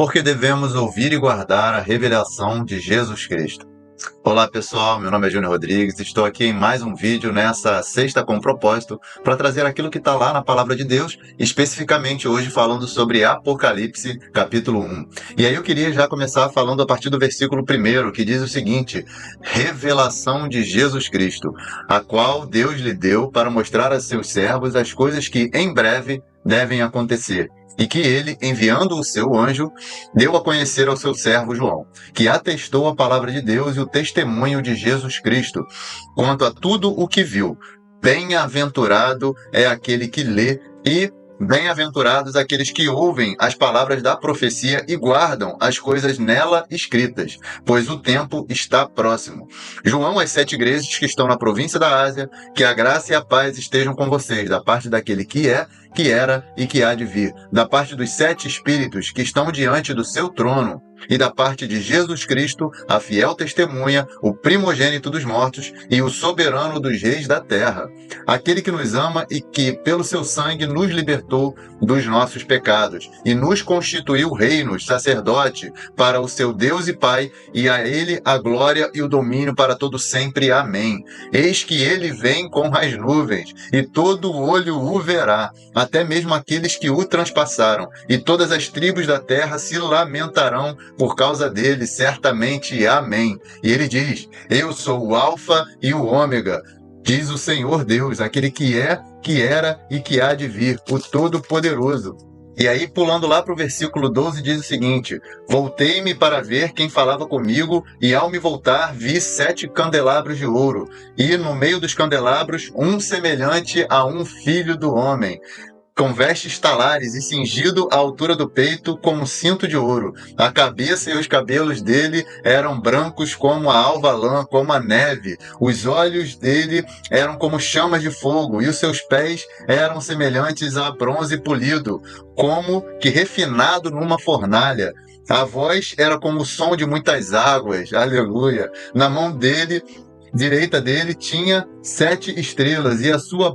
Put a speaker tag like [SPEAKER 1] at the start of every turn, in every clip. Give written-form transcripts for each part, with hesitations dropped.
[SPEAKER 1] porque devemos ouvir e guardar a revelação de Jesus Cristo. Olá pessoal, meu nome é Júnior Rodrigues, estou aqui em mais um vídeo nessa sexta com propósito para trazer aquilo que está lá na Palavra de Deus, especificamente hoje falando sobre Apocalipse capítulo 1. E aí eu queria já começar falando a partir do versículo 1, que diz o seguinte: revelação de Jesus Cristo, a qual Deus lhe deu para mostrar a seus servos as coisas que em breve devem acontecer. E que ele, enviando o seu anjo, deu a conhecer ao seu servo João, que atestou a palavra de Deus e o testemunho de Jesus Cristo, quanto a tudo o que viu. Bem-aventurado é aquele que lê e bem-aventurados aqueles que ouvem as palavras da profecia e guardam as coisas nela escritas, pois o tempo está próximo. João, às 7 igrejas que estão na província da Ásia, que a graça e a paz estejam com vocês, da parte daquele que é, que era e que há de vir, da parte dos 7 espíritos que estão diante do seu trono, e da parte de Jesus Cristo, a fiel testemunha, o primogênito dos mortos e o soberano dos reis da terra, aquele que nos ama e que, pelo seu sangue, nos libertou dos nossos pecados e nos constituiu reinos, sacerdote, para o seu Deus e Pai, e a ele a glória e o domínio para todo sempre. Amém. Eis que ele vem com as nuvens, e todo olho o verá, até mesmo aqueles que o transpassaram, e todas as tribos da terra se lamentarão por causa dele, certamente. Amém. E ele diz: eu sou o Alfa e o Ômega, diz o Senhor Deus, aquele que é, que era e que há de vir, o Todo-Poderoso. E aí, pulando lá para o versículo 12, diz o seguinte: voltei-me para ver quem falava comigo, e ao me voltar vi 7 candelabros de ouro, e no meio dos candelabros um semelhante a um filho do homem, com vestes talares e cingido à altura do peito com um cinto de ouro. A cabeça e os cabelos dele eram brancos como a alva lã, como a neve. Os olhos dele eram como chamas de fogo, e os seus pés eram semelhantes a bronze polido, como que refinado numa fornalha. A voz era como o som de muitas águas. Aleluia! Na mão dele, direita dele, tinha 7 estrelas, e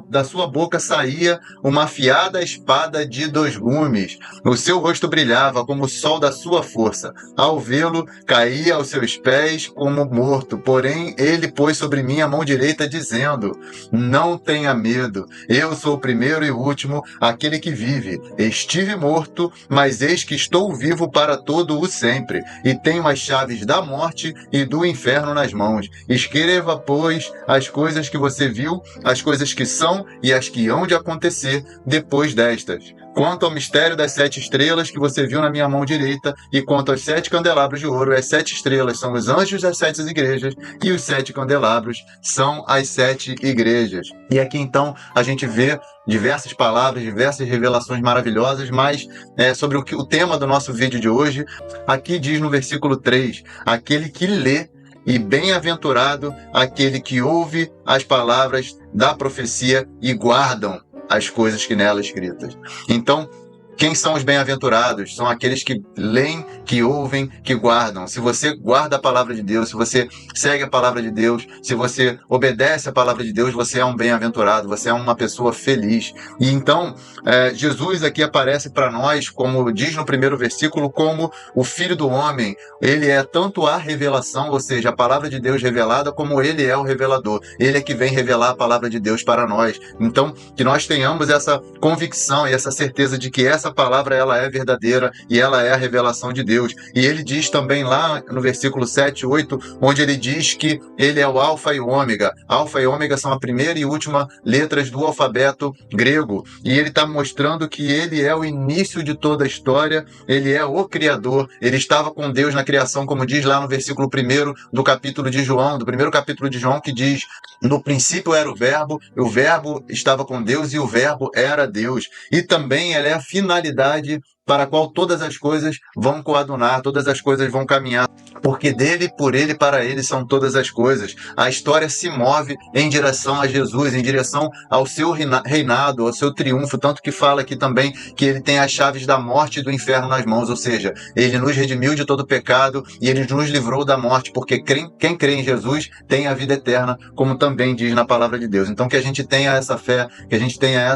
[SPEAKER 1] da sua boca saía uma afiada espada de 2 gumes. O seu rosto brilhava como o sol da sua força. Ao vê-lo, caía aos seus pés como morto. Porém, ele pôs sobre mim a mão direita, dizendo: não tenha medo, eu sou o primeiro e o último, aquele que vive. Estive morto, mas eis que estou vivo para todo o sempre, e tenho as chaves da morte e do inferno nas mãos. Escreva, pois, as coisas que você viu, as coisas que são e as que hão de acontecer depois destas. Quanto ao mistério das 7 estrelas que você viu na minha mão direita, e quanto aos 7 candelabros de ouro, as 7 estrelas são os anjos das 7 igrejas, e os 7 candelabros são as 7 igrejas. E aqui então a gente vê diversas palavras, diversas revelações maravilhosas, mas sobre o tema do nosso vídeo de hoje, aqui diz no versículo 3, aquele que lê, e bem-aventurado aquele que ouve as palavras da profecia e guardam as coisas que nela escritas. Então, quem são os bem-aventurados? São aqueles que leem, que ouvem, que guardam. Se você guarda a palavra de Deus, se você segue a palavra de Deus, se você obedece a palavra de Deus, você é um bem-aventurado, você é uma pessoa feliz. E então, Jesus aqui aparece para nós, como diz no primeiro versículo, como o Filho do Homem. Ele é tanto a revelação, ou seja, a palavra de Deus revelada, como ele é o revelador. Ele é que vem revelar a palavra de Deus para nós. Então, que nós tenhamos essa convicção e essa certeza de que essa palavra ela é verdadeira e ela é a revelação de Deus. E ele diz também lá no versículo 7, 8, onde ele diz que ele é o Alfa e o Ômega. Alfa e Ômega são a primeira e última letras do alfabeto grego. E ele está mostrando que ele é o início de toda a história, ele é o Criador, ele estava com Deus na criação, como diz lá no versículo 1 do capítulo de João, do primeiro capítulo de João, que diz: no princípio era o Verbo estava com Deus e o Verbo era Deus. E também ele é a finalidade para a qual todas as coisas vão coadunar, todas as coisas vão caminhar. porque dele, por ele, para ele são todas as coisas. A história se move em direção a Jesus, em direção ao seu reinado, ao seu triunfo, tanto que fala aqui também que ele tem as chaves da morte e do inferno nas mãos, ou seja, ele nos redimiu de todo pecado e ele nos livrou da morte, porque quem crê em Jesus tem a vida eterna, como também diz na palavra de Deus. Então que a gente tenha essa fé, que a gente tenha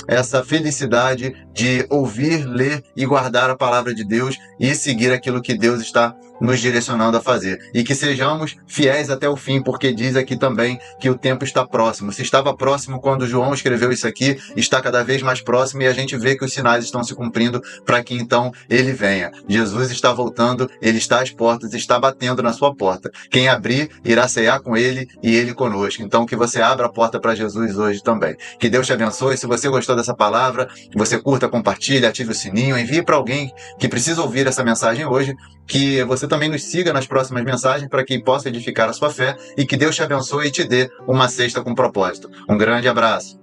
[SPEAKER 1] essa felicidade de ouvir, ler e guardar a palavra de Deus e seguir aquilo que Deus está nos direcionando a fazer. E que sejamos fiéis até o fim, porque diz aqui também que o tempo está próximo. Se estava próximo quando João escreveu isso aqui, está cada vez mais próximo e a gente vê que os sinais estão se cumprindo para que então ele venha. Jesus está voltando, ele está às portas, está batendo na sua porta. Quem abrir, irá cear com ele e ele conosco. Então que você abra a porta para Jesus hoje também. Que Deus te abençoe. Se você gostou dessa palavra, você curta, compartilha, ative o sininho, envie para alguém que precisa ouvir essa mensagem hoje, que você também nos siga nas próximas mensagens para que possa edificar a sua fé e que Deus te abençoe e te dê uma sexta com propósito. Um grande abraço.